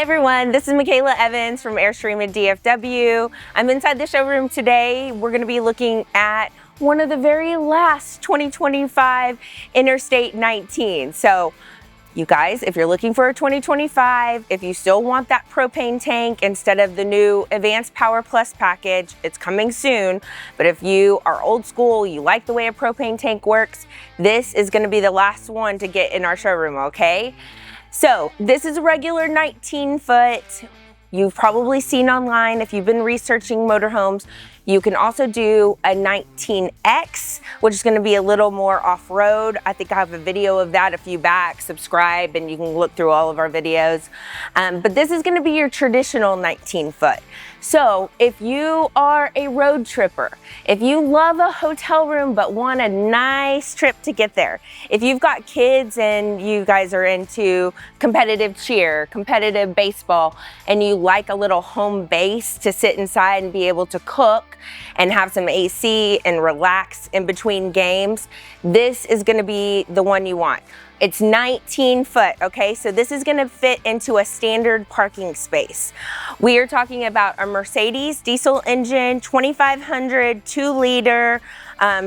Hi everyone, this is Mikayla Evans from Airstream DFW. I'm inside the showroom today. We're going to be looking at one of the very last 2025 Interstate 19. So you guys, if you're looking for a 2025, if you still want that propane tank instead of the new Advanced Power Plus package, it's coming soon. But if you are old school, you like the way a propane tank works, this is going to be the last one to get in our showroom, okay? So this is a regular 19 foot. You've probably seen online if you've been researching motorhomes. You can also do a 19X, which is going to be a little more off-road. I think I have a video of that a few back. Subscribe and you can look through all of our videos. But this is going to be your traditional 19 foot. So if you are a road tripper, if you love a hotel room but want a nice trip to get there, if you've got kids and you guys are into competitive cheer, competitive baseball, and you like a little home base to sit inside and be able to cook and have some AC and relax in between games, this is going to be the one you want. It's 19 foot, okay? So this is gonna fit into a standard parking space. We are talking about a Mercedes diesel engine, 2500, 2-liter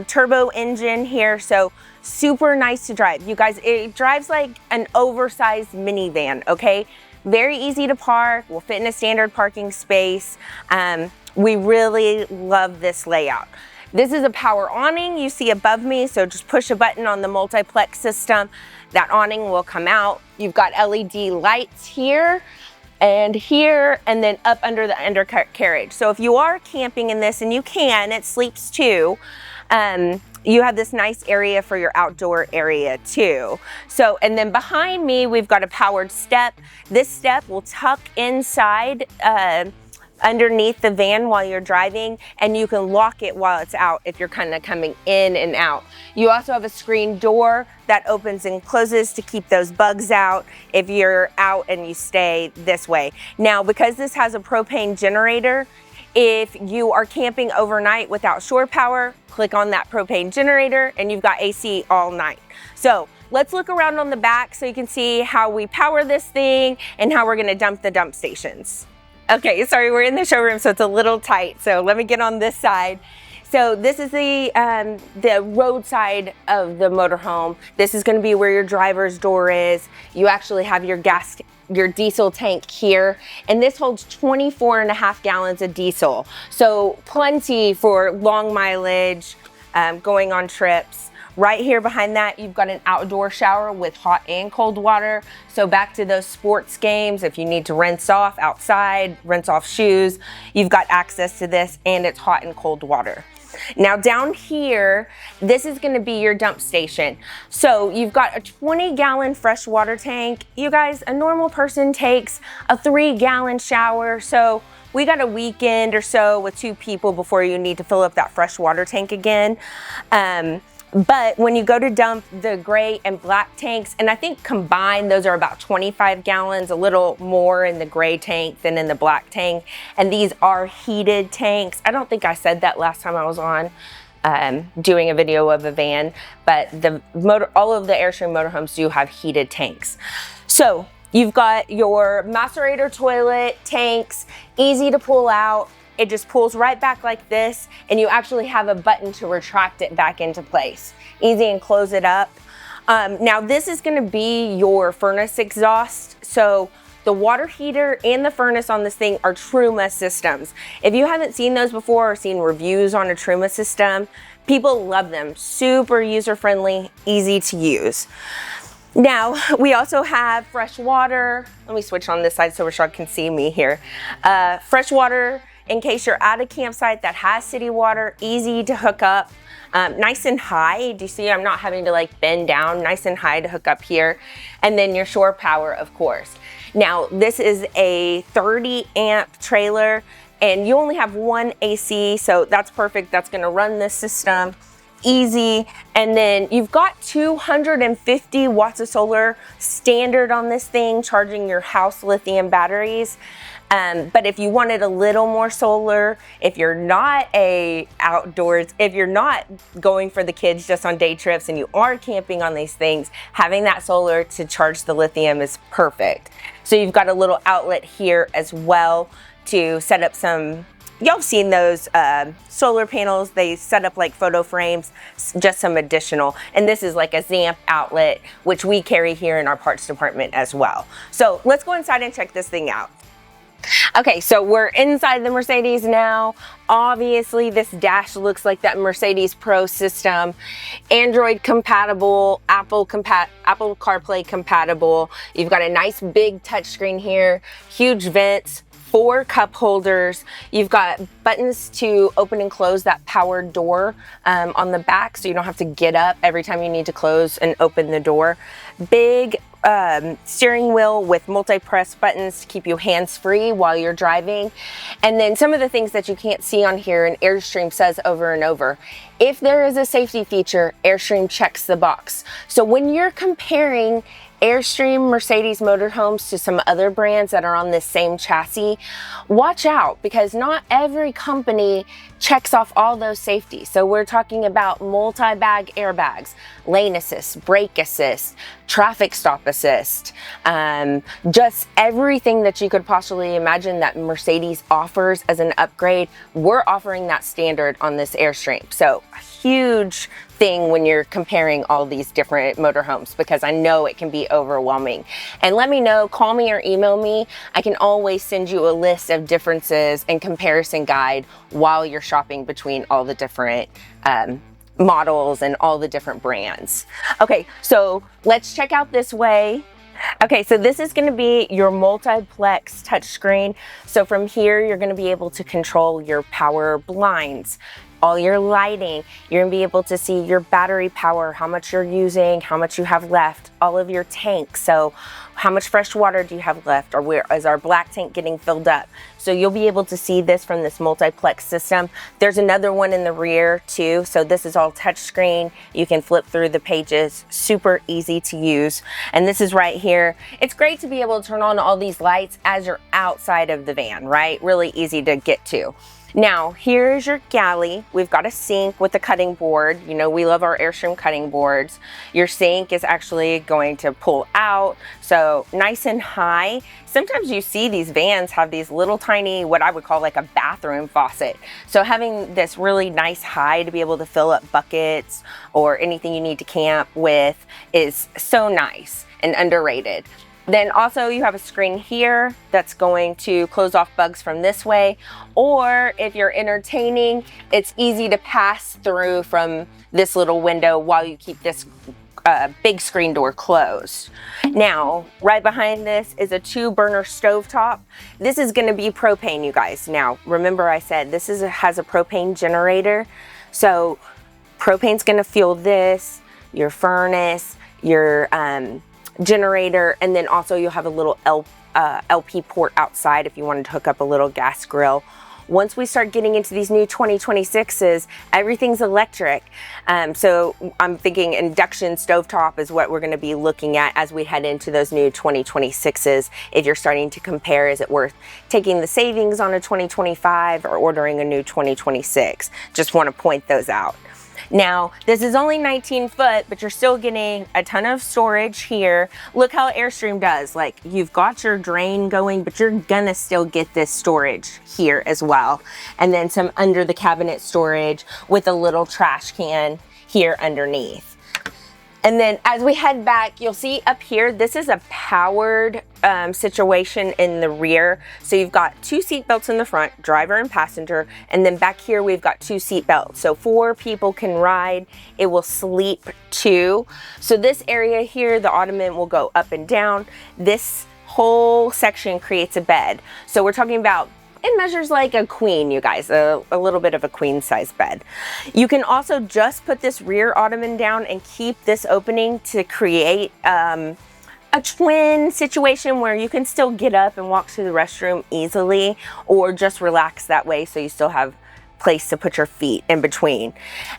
turbo engine here. So super nice to drive. You guys, it drives like an oversized minivan, okay? Very easy to park, will fit in a standard parking space. We really love this layout. This is a power awning you see above me, so just push a button on the multiplex system. That awning will come out. You've got LED lights here, and then up under the undercarriage. So if you are camping in this, and you can, it sleeps too, you have this nice area for your outdoor area too. So, and then behind me, we've got a powered step. This step will tuck inside underneath the van while you're driving, and you can lock it while it's out if you're kind of coming in and out. You also have a screen door that opens and closes to keep those bugs out if you're out and you stay this way. Now, because this has a propane generator, if you are camping overnight without shore power, click on that propane generator and you've got AC all night. So let's look around on the back so you can see how we power this thing and how we're gonna dump the dump stations. Okay, sorry, we're in the showroom, so it's a little tight. So let me get on this side. So this is the road side of the motorhome. This is gonna be where your driver's door is. You actually have your diesel tank here, and this holds 24.5 gallons of diesel. So plenty for long mileage, going on trips. Right here behind that, you've got an outdoor shower with hot and cold water. So back to those sports games, if you need to rinse off outside, rinse off shoes, you've got access to this, and it's hot and cold water. Now down here, this is gonna be your dump station. So you've got a 20-gallon fresh water tank. You guys, a normal person takes a 3-gallon shower. So we got a weekend or so with 2 people before you need to fill up that fresh water tank again. But when you go to dump the gray and black tanks, and I think combined those are about 25 gallons, a little more in the gray tank than in the black tank. And these are heated tanks. I don't think I said that last time I was on doing a video of a van, but all of the Airstream motorhomes do have heated tanks. So you've got your macerator toilet tanks, easy to pull out. It just pulls right back like this, and you actually have a button to retract it back into place. Easy and close it up. Now this is gonna be your furnace exhaust. So the water heater and the furnace on this thing are Truma systems. If you haven't seen those before or seen reviews on a Truma system, people love them. Super user-friendly, easy to use. Now, we also have fresh water. Let me switch on this side so Rashad can see me here. Fresh water, in case you're at a campsite that has city water, easy to hook up, nice and high. Do you see I'm not having to like bend down, nice and high to hook up here. And then your shore power, of course. Now, this is a 30 amp trailer, and you only have one AC, so that's perfect. That's gonna run this system. Easy. And then you've got 250 watts of solar standard on this thing, charging your house lithium batteries. But if you wanted a little more solar, if you're not if you're not going for the kids just on day trips and you are camping on these things, having that solar to charge the lithium is perfect. So you've got a little outlet here as well to set up some, y'all have seen those solar panels. They set up like photo frames, just some additional. And this is like a ZAMP outlet, which we carry here in our parts department as well. So let's go inside and check this thing out. Okay, so we're inside the Mercedes now. Obviously, this dash looks like that Mercedes Pro system. Android compatible, Apple CarPlay compatible. You've got a nice big touchscreen here, huge vents, 4 cup holders. You've got buttons to open and close that power door on the back, so you don't have to get up every time you need to close and open the door. Big steering wheel with multi-press buttons to keep you hands-free while you're driving. And then some of the things that you can't see on here, and Airstream says over and over, if there is a safety feature, Airstream checks the box. So when you're comparing Airstream Mercedes motorhomes to some other brands that are on this same chassis, watch out, because not every company checks off all those safeties. So we're talking about multi-bag airbags, lane assist, brake assist, traffic stop assist, just everything that you could possibly imagine that Mercedes offers as an upgrade. We're offering that standard on this Airstream. So a huge thing when you're comparing all these different motorhomes, because I know it can be overwhelming. And let me know, call me or email me. I can always send you a list of differences and comparison guide while you're shopping between all the different models and all the different brands. Okay, so let's check out this way. Okay, so this is going to be your multiplex touchscreen. So from here, you're going to be able to control your power blinds, all your lighting. You're going to be able to see your battery power, how much you're using, how much you have left, all of your tanks. So how much fresh water do you have left, or where is our black tank getting filled up? So you'll be able to see this from this multiplex system. There's another one in the rear too. So this is all touchscreen. You can flip through the pages, super easy to use. And this is right here. It's great to be able to turn on all these lights as you're outside of the van, right? Really easy to get to. Now, here's your galley. We've got a sink with a cutting board. You know, we love our Airstream cutting boards. Your sink is actually going to pull out, so nice and high. Sometimes you see these vans have these little tiny, what I would call like a bathroom faucet. So having this really nice high to be able to fill up buckets or anything you need to camp with is so nice and underrated. Then also you have a screen here that's going to close off bugs from this way, or if you're entertaining, it's easy to pass through from this little window while you keep this big screen door closed. Now, right behind this is a 2-burner stovetop. This is going to be propane, you guys. Now, remember I said this has a propane generator, so propane's going to fuel this, your furnace, your generator, and then also you'll have a little LP port outside if you wanted to hook up a little gas grill. Once we start getting into these new 2026s, everything's electric. So I'm thinking induction stovetop is what we're going to be looking at as we head into those new 2026s. If you're starting to compare, is it worth taking the savings on a 2025 or ordering a new 2026? Just want to point those out. Now, this is only 19 foot, but you're still getting a ton of storage here. Look how Airstream does. Like, you've got your drain going, but you're gonna still get this storage here as well. And then some under the cabinet storage with a little trash can here underneath. And then as we head back, you'll see up here, this is a powered situation in the rear. So you've got 2 seat belts in the front, driver and passenger. And then back here, we've got 2 seat belts. So 4 people can ride. It will sleep 2. So this area here, the ottoman will go up and down. This whole section creates a bed. So we're talking about, it measures like a queen, you guys, a little bit of a queen size bed. You can also just put this rear ottoman down and keep this opening to create a twin situation where you can still get up and walk to the restroom easily, or just relax that way so you still have place to put your feet in between.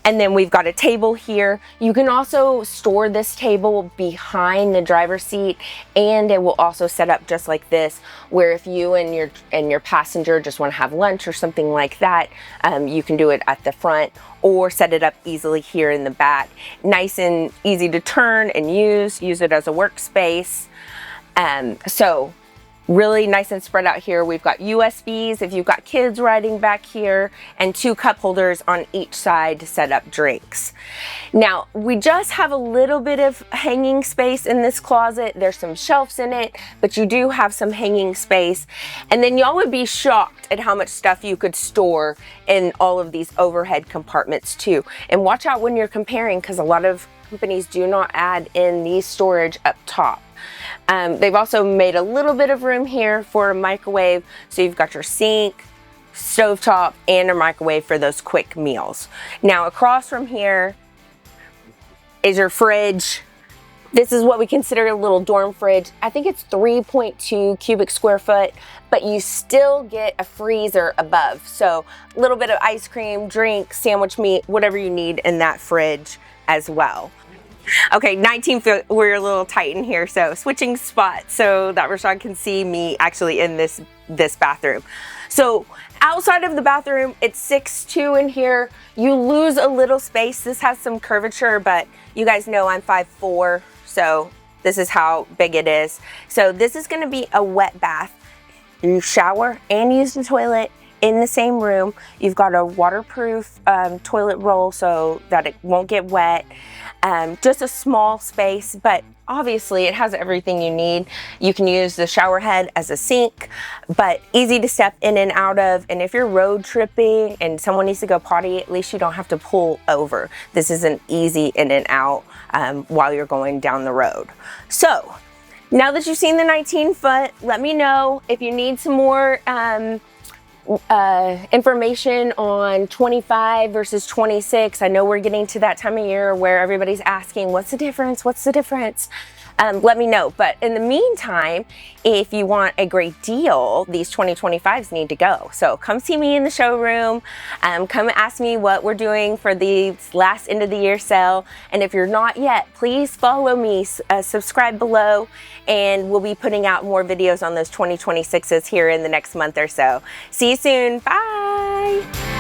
And then we've got a table here. You can also store this table behind the driver's seat, and it will also set up just like this, where if you and your passenger just want to have lunch or something like that, you can do it at the front or set it up easily here in the back. Nice and easy to turn and use it as a workspace. So really nice and spread out here. We've got USBs if you've got kids riding back here, and 2 cup holders on each side to set up drinks. Now, we just have a little bit of hanging space in this closet. There's some shelves in it, but you do have some hanging space. And then y'all would be shocked at how much stuff you could store in all of these overhead compartments too. And watch out when you're comparing, because a lot of companies do not add in these storage up top. They've also made a little bit of room here for a microwave, so you've got your sink, stovetop, and a microwave for those quick meals. Now across from here is your fridge. This is what we consider a little dorm fridge. I think it's 3.2 cubic square foot, but you still get a freezer above. So a little bit of ice cream, drink, sandwich meat, whatever you need in that fridge as well. Okay, 19 foot, we're a little tight in here, so switching spots so that Rashad can see me actually in this bathroom. So outside of the bathroom, it's 6'2" in here. You lose a little space. This has some curvature, but you guys know I'm 5'4", so this is how big it is. So this is gonna be a wet bath. You shower and use the toilet in the same room. You've got a waterproof toilet roll so that it won't get wet. Just a small space, but obviously it has everything you need. You can use the shower head as a sink, but easy to step in and out of. And if you're road tripping and someone needs to go potty, at least you don't have to pull over. This is an easy in and out while you're going down the road. So now that you've seen the 19 foot, let me know if you need some more information on 25 versus 26. I know we're getting to that time of year where everybody's asking, what's the difference? What's the difference? Let me know. But in the meantime, if you want a great deal, these 2025s need to go. So come see me in the showroom. Come ask me what we're doing for the last end of the year sale. And if you're not yet, please follow me, subscribe below, and we'll be putting out more videos on those 2026s here in the next month or so. See you soon. Bye.